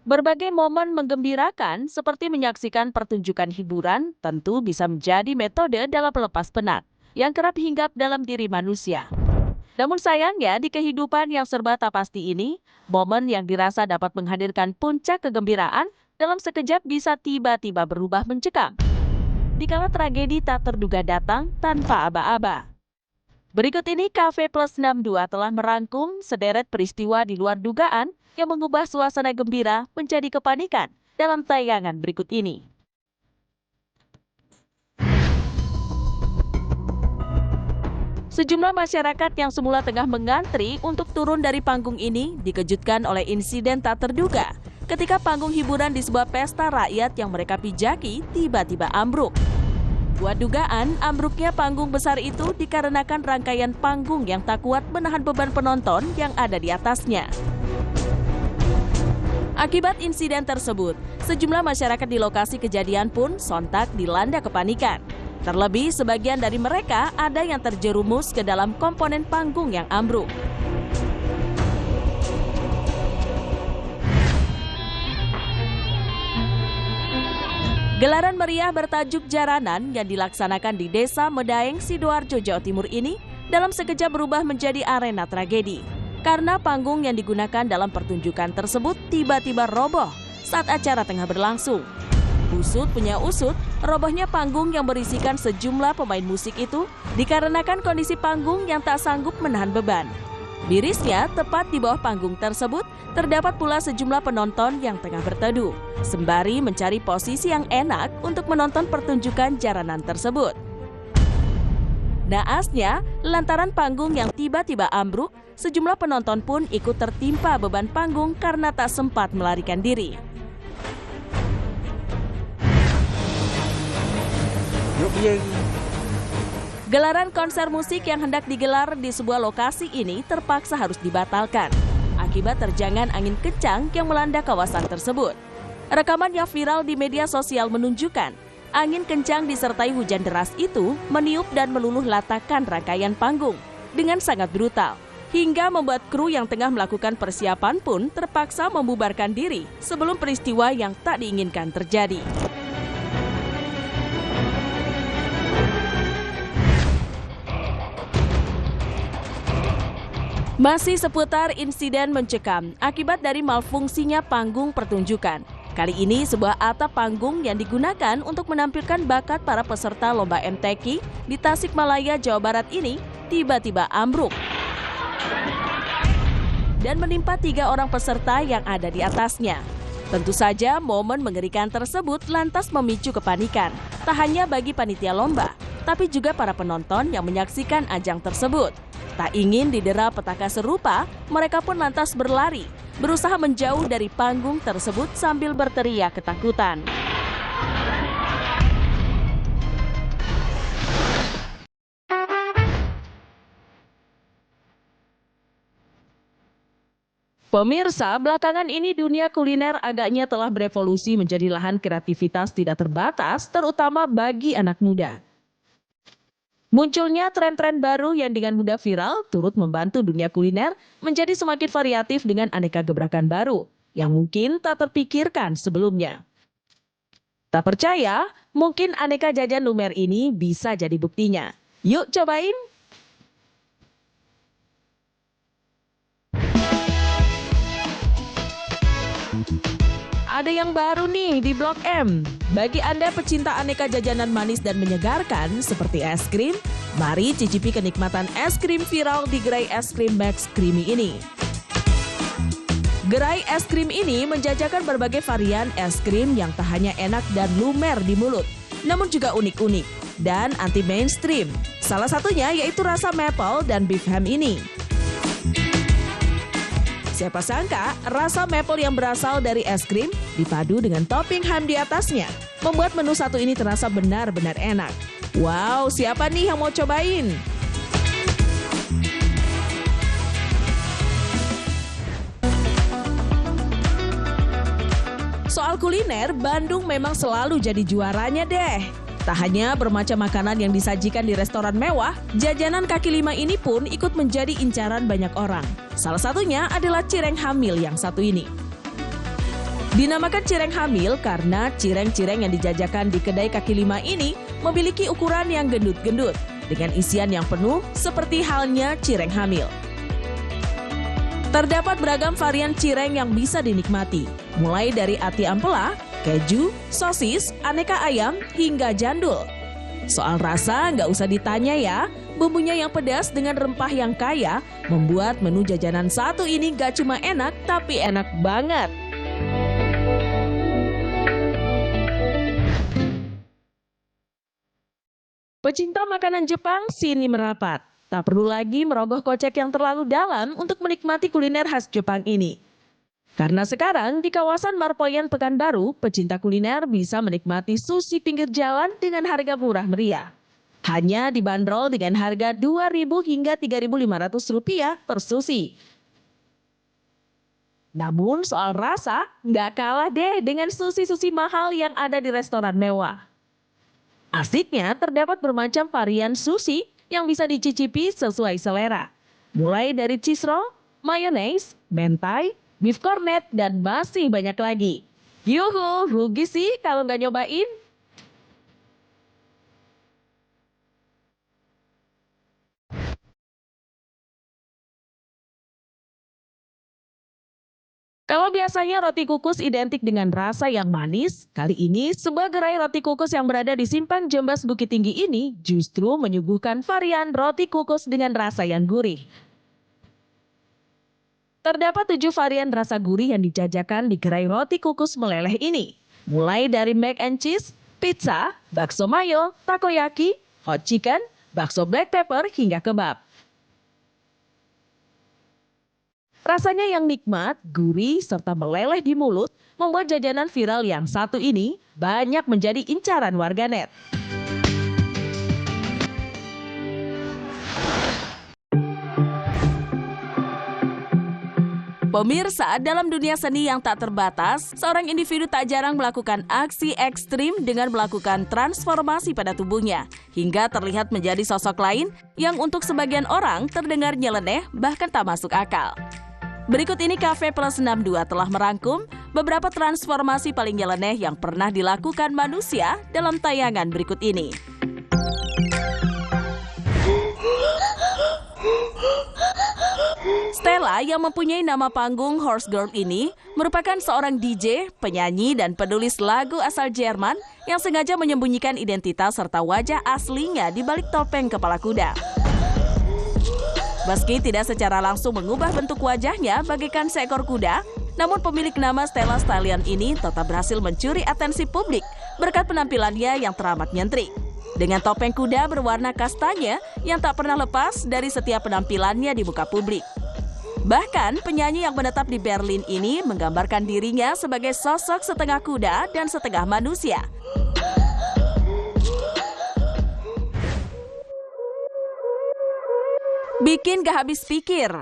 Berbagai momen menggembirakan seperti menyaksikan pertunjukan hiburan tentu bisa menjadi metode dalam pelepas penat yang kerap hinggap dalam diri manusia. Namun sayangnya di kehidupan yang serba tak pasti ini, momen yang dirasa dapat menghadirkan puncak kegembiraan dalam sekejap bisa tiba-tiba berubah mencekam. Dikala tragedi tak terduga datang tanpa aba-aba. Berikut ini Cafe Plus 62 telah merangkum sederet peristiwa di luar dugaan yang mengubah suasana gembira menjadi kepanikan dalam tayangan berikut ini. Sejumlah masyarakat yang semula tengah mengantri untuk turun dari panggung ini dikejutkan oleh insiden tak terduga ketika panggung hiburan di sebuah pesta rakyat yang mereka pijaki tiba-tiba ambruk. Kuat dugaan, ambruknya panggung besar itu dikarenakan rangkaian panggung yang tak kuat menahan beban penonton yang ada di atasnya. Akibat insiden tersebut, sejumlah masyarakat di lokasi kejadian pun sontak dilanda kepanikan. Terlebih, sebagian dari mereka ada yang terjerumus ke dalam komponen panggung yang ambruk. Gelaran meriah bertajuk Jaranan yang dilaksanakan di Desa Medaeng, Sidoarjo, Jawa Timur ini dalam sekejap berubah menjadi arena tragedi. Karena panggung yang digunakan dalam pertunjukan tersebut tiba-tiba roboh saat acara tengah berlangsung. Usut punya usut, robohnya panggung yang berisikan sejumlah pemain musik itu dikarenakan kondisi panggung yang tak sanggup menahan beban. Mirisnya, tepat di bawah panggung tersebut, terdapat pula sejumlah penonton yang tengah berteduh, sembari mencari posisi yang enak untuk menonton pertunjukan jaranan tersebut. Naasnya, lantaran panggung yang tiba-tiba ambruk, sejumlah penonton pun ikut tertimpa beban panggung karena tak sempat melarikan diri. Gelaran konser musik yang hendak digelar di sebuah lokasi ini terpaksa harus dibatalkan akibat terjangan angin kencang yang melanda kawasan tersebut. Rekaman yang viral di media sosial menunjukkan angin kencang disertai hujan deras itu meniup dan meluluh latakan rangkaian panggung dengan sangat brutal, hingga membuat kru yang tengah melakukan persiapan pun terpaksa membubarkan diri sebelum peristiwa yang tak diinginkan terjadi. Masih seputar insiden mencekam akibat dari malfungsinya panggung pertunjukan. Kali ini sebuah atap panggung yang digunakan untuk menampilkan bakat para peserta lomba MTQ di Tasikmalaya, Jawa Barat ini tiba-tiba ambruk dan menimpa 3 orang peserta yang ada di atasnya. Tentu saja momen mengerikan tersebut lantas memicu kepanikan, tak hanya bagi panitia lomba, tapi juga para penonton yang menyaksikan ajang tersebut. Tak ingin didera petaka serupa, mereka pun lantas berlari, berusaha menjauh dari panggung tersebut sambil berteriak ketakutan. Pemirsa, belakangan ini dunia kuliner agaknya telah berevolusi menjadi lahan kreativitas tidak terbatas, terutama bagi anak muda. Munculnya tren-tren baru yang dengan mudah viral turut membantu dunia kuliner menjadi semakin variatif dengan aneka gebrakan baru yang mungkin tak terpikirkan sebelumnya. Tak percaya? Mungkin aneka jajan lumer ini bisa jadi buktinya. Yuk cobain! Ada yang baru nih di Blok M. Bagi Anda pecinta aneka jajanan manis dan menyegarkan seperti es krim, mari cicipi kenikmatan es krim viral di gerai es krim Max Creamy ini. Gerai es krim ini menjajakan berbagai varian es krim yang tak hanya enak dan lumer di mulut, namun juga unik-unik dan anti mainstream. Salah satunya yaitu rasa maple dan beef ham ini. Siapa sangka rasa maple yang berasal dari es krim dipadu dengan topping ham di atasnya, membuat menu satu ini terasa benar-benar enak. Wow, siapa nih yang mau cobain? Soal kuliner, Bandung memang selalu jadi juaranya deh. Tak hanya bermacam makanan yang disajikan di restoran mewah, jajanan kaki lima ini pun ikut menjadi incaran banyak orang. Salah satunya adalah cireng hamil yang satu ini. Dinamakan cireng hamil karena cireng-cireng yang dijajakan di kedai kaki lima ini memiliki ukuran yang gendut-gendut dengan isian yang penuh seperti halnya cireng hamil. Terdapat beragam varian cireng yang bisa dinikmati, mulai dari ati ampela, keju, sosis, aneka ayam, hingga jandul. Soal rasa nggak usah ditanya ya, bumbunya yang pedas dengan rempah yang kaya membuat menu jajanan satu ini gak cuma enak, tapi enak banget. Pecinta makanan Jepang sini merapat. Tak perlu lagi merogoh kocek yang terlalu dalam untuk menikmati kuliner khas Jepang ini. Karena sekarang di kawasan Marpoyan Pekanbaru, pecinta kuliner bisa menikmati sushi pinggir jalan dengan harga murah meriah. Hanya dibanderol dengan harga Rp2.000 hingga Rp3.500 per sushi. Namun soal rasa, nggak kalah deh dengan sushi-sushi mahal yang ada di restoran mewah. Asiknya terdapat bermacam varian sushi yang bisa dicicipi sesuai selera. Mulai dari cheese roll, mayonnaise, mentai, beef cornet, dan masih banyak lagi. Yuhu, rugi sih kalau nggak nyobain. Kalau biasanya roti kukus identik dengan rasa yang manis, kali ini sebuah gerai roti kukus yang berada di Simpang Jembas Bukit Tinggi ini justru menyuguhkan varian roti kukus dengan rasa yang gurih. Terdapat 7 varian rasa gurih yang dijajakan di gerai roti kukus meleleh ini. Mulai dari mac and cheese, pizza, bakso mayo, takoyaki, hot chicken, bakso black pepper, hingga kebab. Rasanya yang nikmat, gurih, serta meleleh di mulut membuat jajanan viral yang satu ini banyak menjadi incaran warganet. Pemirsa, dalam dunia seni yang tak terbatas, seorang individu tak jarang melakukan aksi ekstrim dengan melakukan transformasi pada tubuhnya, hingga terlihat menjadi sosok lain yang untuk sebagian orang terdengar nyeleneh bahkan tak masuk akal. Berikut ini Cafe Plus 62 telah merangkum beberapa transformasi paling nyeleneh yang pernah dilakukan manusia dalam tayangan berikut ini. Stella yang mempunyai nama panggung Horse Girl ini merupakan seorang DJ, penyanyi, dan penulis lagu asal Jerman yang sengaja menyembunyikan identitas serta wajah aslinya di balik topeng kepala kuda. Meski tidak secara langsung mengubah bentuk wajahnya bagaikan seekor kuda, namun pemilik nama Stella Stallion ini tetap berhasil mencuri atensi publik berkat penampilannya yang teramat nyentrik. Dengan topeng kuda berwarna kastanya yang tak pernah lepas dari setiap penampilannya di muka publik. Bahkan penyanyi yang menetap di Berlin ini menggambarkan dirinya sebagai sosok setengah kuda dan setengah manusia. Bikin gak habis pikir,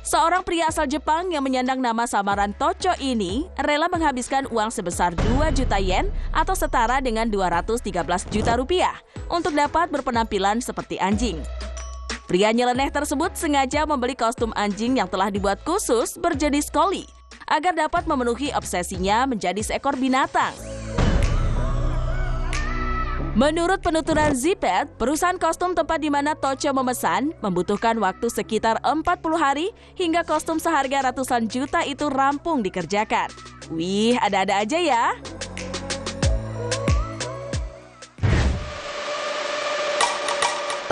seorang pria asal Jepang yang menyandang nama samaran Tocho ini rela menghabiskan uang sebesar 2 juta yen atau setara dengan 213 juta rupiah untuk dapat berpenampilan seperti anjing. Pria nyeleneh tersebut sengaja membeli kostum anjing yang telah dibuat khusus berjenis collie agar dapat memenuhi obsesinya menjadi seekor binatang. Menurut penuturan Zipet, perusahaan kostum tempat di mana Tocho memesan membutuhkan waktu sekitar 40 hari hingga kostum seharga ratusan juta itu rampung dikerjakan. Wih, ada-ada aja ya.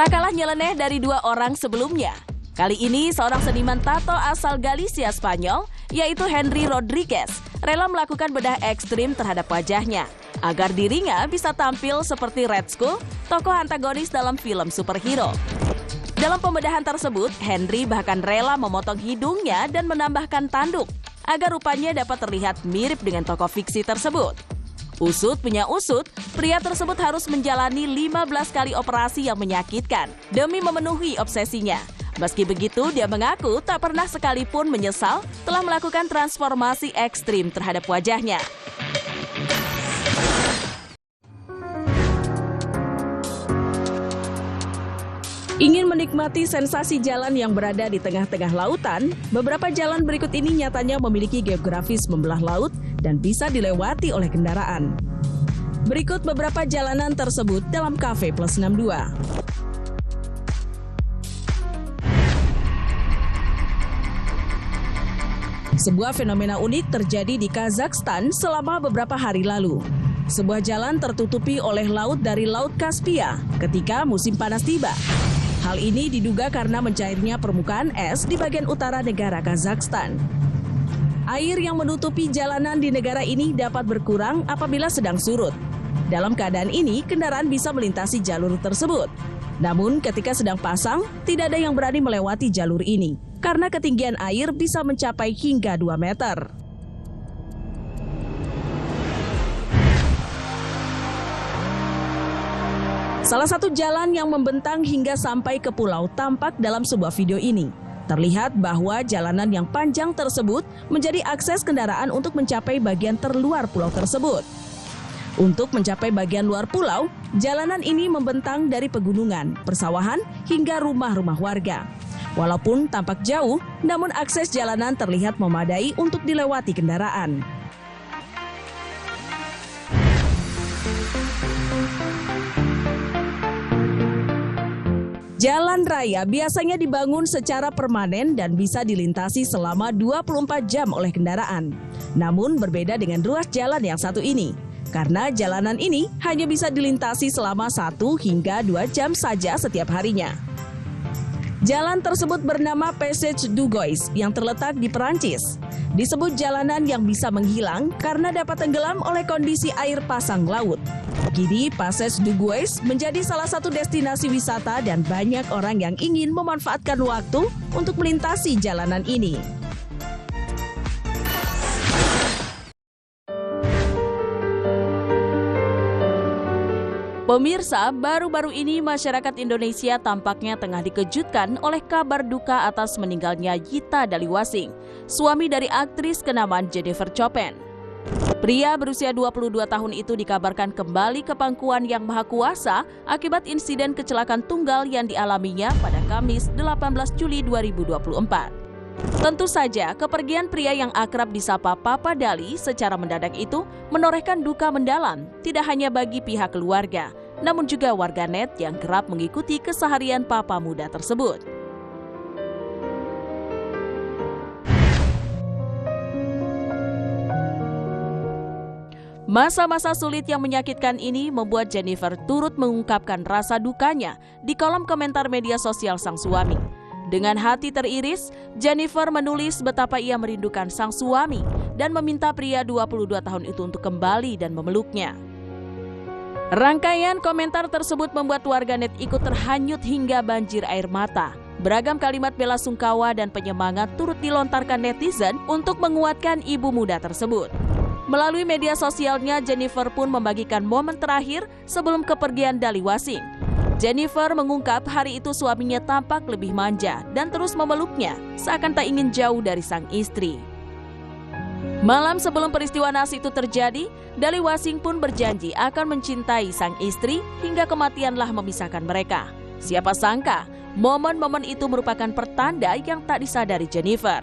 Tak kalah nyeleneh dari 2 orang sebelumnya. Kali ini seorang seniman tato asal Galicia, Spanyol, yaitu Henry Rodriguez, rela melakukan bedah ekstrim terhadap wajahnya agar dirinya bisa tampil seperti Red Skull, tokoh antagonis dalam film superhero. Dalam pembedahan tersebut, Henry bahkan rela memotong hidungnya dan menambahkan tanduk agar rupanya dapat terlihat mirip dengan tokoh fiksi tersebut. Usut punya usut, pria tersebut harus menjalani 15 kali operasi yang menyakitkan demi memenuhi obsesinya. Meski begitu, dia mengaku tak pernah sekalipun menyesal telah melakukan transformasi ekstrim terhadap wajahnya. Ingin menikmati sensasi jalan yang berada di tengah-tengah lautan, beberapa jalan berikut ini nyatanya memiliki geografis membelah laut dan bisa dilewati oleh kendaraan. Berikut beberapa jalanan tersebut dalam Cafe Plus 62. Sebuah fenomena unik terjadi di Kazakhstan selama beberapa hari lalu. Sebuah jalan tertutupi oleh laut dari Laut Kaspia ketika musim panas tiba. Hal ini diduga karena mencairnya permukaan es di bagian utara negara Kazakhstan. Air yang menutupi jalanan di negara ini dapat berkurang apabila sedang surut. Dalam keadaan ini, kendaraan bisa melintasi jalur tersebut. Namun ketika sedang pasang, tidak ada yang berani melewati jalur ini karena ketinggian air bisa mencapai hingga 2 meter. Salah satu jalan yang membentang hingga sampai ke pulau tampak dalam sebuah video ini. Terlihat bahwa jalanan yang panjang tersebut menjadi akses kendaraan untuk mencapai bagian terluar pulau tersebut. Untuk mencapai bagian luar pulau, jalanan ini membentang dari pegunungan, persawahan, hingga rumah-rumah warga. Walaupun tampak jauh, namun akses jalanan terlihat memadai untuk dilewati kendaraan. Jalan raya biasanya dibangun secara permanen dan bisa dilintasi selama 24 jam oleh kendaraan. Namun berbeda dengan ruas jalan yang satu ini, karena jalanan ini hanya bisa dilintasi selama 1 hingga 2 jam saja setiap harinya. Jalan tersebut bernama Passage du Gois yang terletak di Perancis. Disebut jalanan yang bisa menghilang karena dapat tenggelam oleh kondisi air pasang laut. Kini Passage du Gois menjadi salah satu destinasi wisata dan banyak orang yang ingin memanfaatkan waktu untuk melintasi jalanan ini. Pemirsa, baru-baru ini masyarakat Indonesia tampaknya tengah dikejutkan oleh kabar duka atas meninggalnya Gita Daliwasing, suami dari aktris kenamaan Jennifer Chopin. Pria berusia 22 tahun itu dikabarkan kembali ke pangkuan Yang Maha Kuasa akibat insiden kecelakaan tunggal yang dialaminya pada Kamis 18 Juli 2024. Tentu saja, kepergian pria yang akrab disapa Papa Dali secara mendadak itu menorehkan duka mendalam, tidak hanya bagi pihak keluarga, namun juga warganet yang kerap mengikuti keseharian papa muda tersebut. Masa-masa sulit yang menyakitkan ini membuat Jennifer turut mengungkapkan rasa dukanya di kolom komentar media sosial sang suami. Dengan hati teriris, Jennifer menulis betapa ia merindukan sang suami dan meminta pria 22 tahun itu untuk kembali dan memeluknya. Rangkaian komentar tersebut membuat warganet ikut terhanyut hingga banjir air mata. Beragam kalimat bela sungkawa dan penyemangat turut dilontarkan netizen untuk menguatkan ibu muda tersebut. Melalui media sosialnya, Jennifer pun membagikan momen terakhir sebelum kepergian Daliwasing. Jennifer mengungkap hari itu suaminya tampak lebih manja dan terus memeluknya, seakan tak ingin jauh dari sang istri. Malam sebelum peristiwa naas itu terjadi, Daliwasing pun berjanji akan mencintai sang istri hingga kematianlah memisahkan mereka. Siapa sangka, momen-momen itu merupakan pertanda yang tak disadari Jennifer.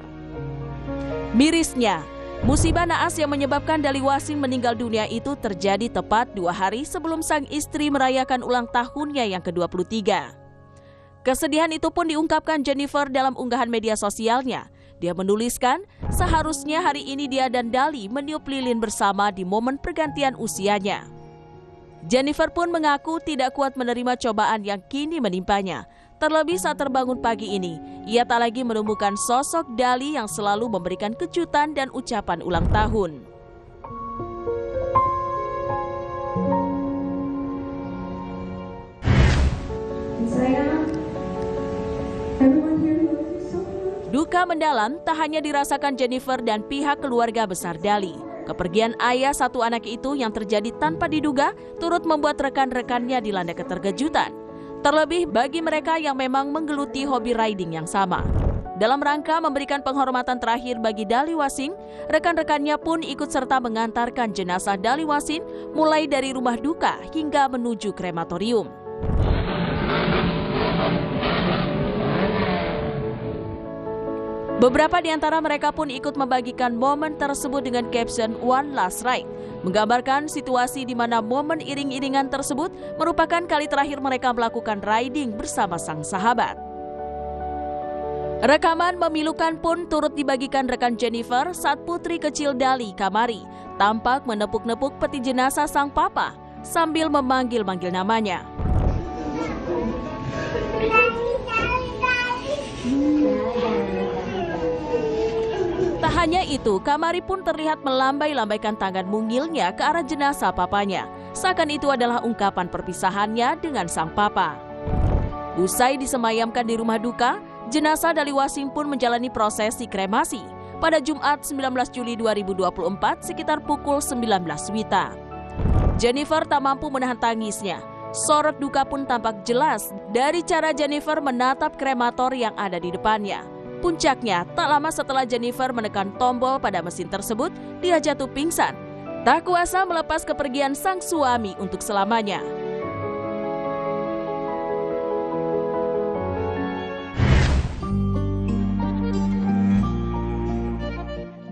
Mirisnya, musibah naas yang menyebabkan Daliwasing meninggal dunia itu terjadi tepat 2 hari sebelum sang istri merayakan ulang tahunnya yang ke-23. Kesedihan itu pun diungkapkan Jennifer dalam unggahan media sosialnya. Dia menuliskan, seharusnya hari ini dia dan Dali meniup lilin bersama di momen pergantian usianya. Jennifer pun mengaku tidak kuat menerima cobaan yang kini menimpanya. Terlebih saat terbangun pagi ini, ia tak lagi menemukan sosok Dali yang selalu memberikan kejutan dan ucapan ulang tahun. Duka mendalam tak hanya dirasakan Jennifer dan pihak keluarga besar Dali. Kepergian ayah satu anak itu yang terjadi tanpa diduga turut membuat rekan-rekannya dilanda keterkejutan. Terlebih bagi mereka yang memang menggeluti hobi riding yang sama. Dalam rangka memberikan penghormatan terakhir bagi Daliwasing, rekan-rekannya pun ikut serta mengantarkan jenazah Daliwasing mulai dari rumah duka hingga menuju krematorium. Beberapa di antara mereka pun ikut membagikan momen tersebut dengan caption "One Last Ride", menggambarkan situasi di mana momen iring-iringan tersebut merupakan kali terakhir mereka melakukan riding bersama sang sahabat. Rekaman memilukan pun turut dibagikan rekan Jennifer saat putri kecil Dali, Kamari, tampak menepuk-nepuk peti jenazah sang papa sambil memanggil-manggil namanya. Tak hanya itu, Kamari pun terlihat melambai-lambaikan tangan mungilnya ke arah jenazah papanya, seakan itu adalah ungkapan perpisahannya dengan sang papa. Usai disemayamkan di rumah duka, jenazah Dali Wasim pun menjalani prosesi kremasi pada Jumat 19 Juli 2024 sekitar pukul 19 WITA. Jennifer tak mampu menahan tangisnya. Sorot duka pun tampak jelas dari cara Jennifer menatap kremator yang ada di depannya. Puncaknya, tak lama setelah Jennifer menekan tombol pada mesin tersebut, dia jatuh pingsan. Tak kuasa melepas kepergian sang suami untuk selamanya.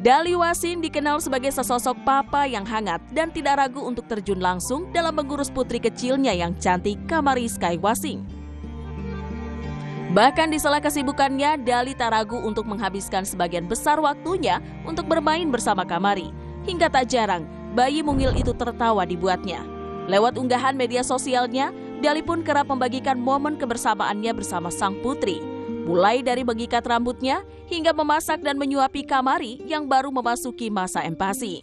Dali Wasim dikenal sebagai sesosok papa yang hangat dan tidak ragu untuk terjun langsung dalam mengurus putri kecilnya yang cantik, Kamari Sky Wasim. Bahkan di sela kesibukannya, Dali tak ragu untuk menghabiskan sebagian besar waktunya untuk bermain bersama Kamari. Hingga tak jarang, bayi mungil itu tertawa dibuatnya. Lewat unggahan media sosialnya, Dali pun kerap membagikan momen kebersamaannya bersama sang putri. Mulai dari mengikat rambutnya, hingga memasak dan menyuapi Kamari yang baru memasuki masa empati.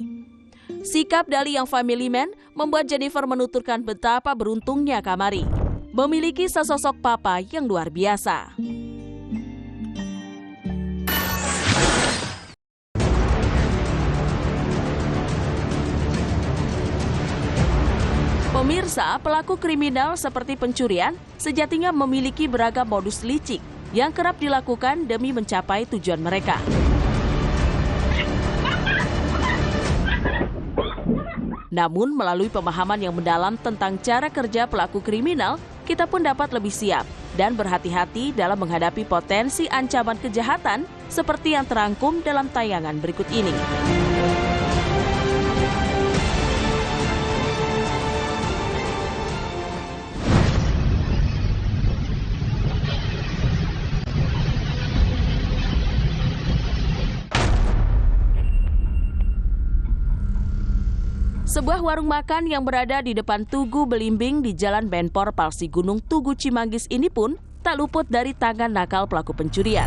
Sikap Dali yang family man membuat Jennifer menuturkan betapa beruntungnya Kamari memiliki sesosok papa yang luar biasa. Pemirsa, pelaku kriminal seperti pencurian sejatinya memiliki beragam modus licik yang kerap dilakukan demi mencapai tujuan mereka. Namun, melalui pemahaman yang mendalam tentang cara kerja pelaku kriminal, kita pun dapat lebih siap dan berhati-hati dalam menghadapi potensi ancaman kejahatan seperti yang terangkum dalam tayangan berikut ini. Sebuah warung makan yang berada di depan Tugu Belimbing di Jalan Benpor Palsi Gunung Tugu Cimanggis ini pun tak luput dari tangan nakal pelaku pencurian.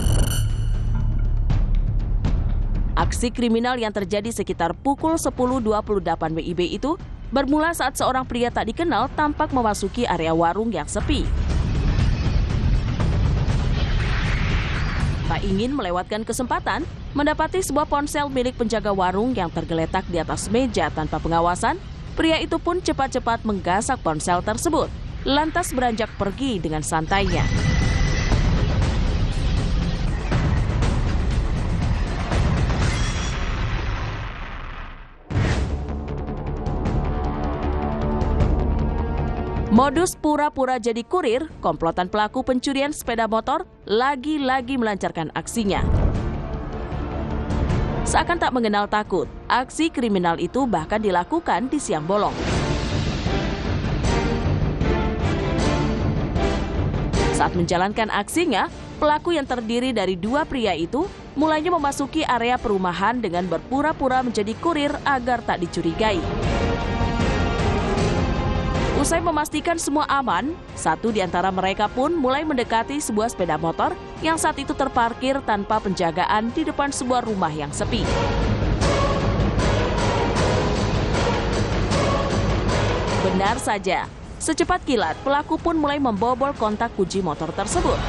Aksi kriminal yang terjadi sekitar pukul 10.28 WIB itu bermula saat seorang pria tak dikenal tampak memasuki area warung yang sepi. Tak ingin melewatkan kesempatan, mendapati sebuah ponsel milik penjaga warung yang tergeletak di atas meja tanpa pengawasan, pria itu pun cepat-cepat menggasak ponsel tersebut, lantas beranjak pergi dengan santainya. Modus pura-pura jadi kurir, komplotan pelaku pencurian sepeda motor lagi-lagi melancarkan aksinya. Seakan tak mengenal takut, aksi kriminal itu bahkan dilakukan di siang bolong. Saat menjalankan aksinya, pelaku yang terdiri dari dua pria itu mulainya memasuki area perumahan dengan berpura-pura menjadi kurir agar tak dicurigai. Usai memastikan semua aman, satu di antara mereka pun mulai mendekati sebuah sepeda motor yang saat itu terparkir tanpa penjagaan di depan sebuah rumah yang sepi. Benar saja, secepat kilat pelaku pun mulai membobol kontak kunci motor tersebut.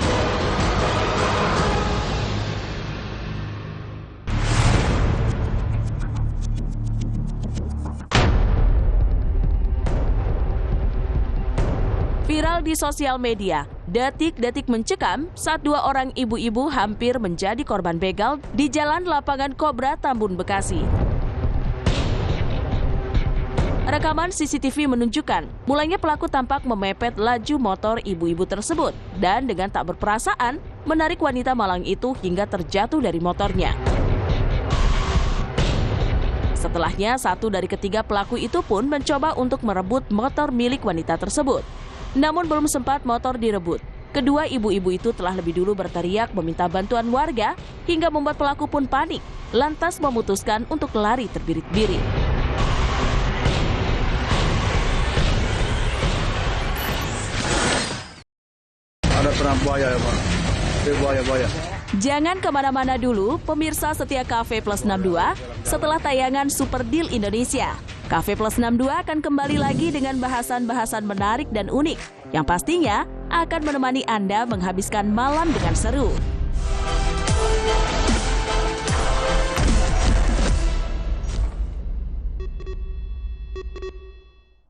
Viral di sosial media, detik-detik mencekam saat dua orang ibu-ibu hampir menjadi korban begal di Jalan Lapangan Kobra, Tambun, Bekasi. Rekaman CCTV menunjukkan mulanya pelaku tampak memepet laju motor ibu-ibu tersebut dan dengan tak berperasaan menarik wanita malang itu hingga terjatuh dari motornya. Setelahnya, satu dari ketiga pelaku itu pun mencoba untuk merebut motor milik wanita tersebut. Namun belum sempat motor direbut, kedua ibu-ibu itu telah lebih dulu berteriak meminta bantuan warga hingga membuat pelaku pun panik, lantas memutuskan untuk lari terbirit-birit. Ada terang buaya ya Pak, buaya. Jangan kemana-mana dulu, pemirsa setia Cafe Plus 62, setelah tayangan Super Deal Indonesia. Cafe Plus 62 akan kembali lagi dengan bahasan-bahasan menarik dan unik, yang pastinya akan menemani Anda menghabiskan malam dengan seru.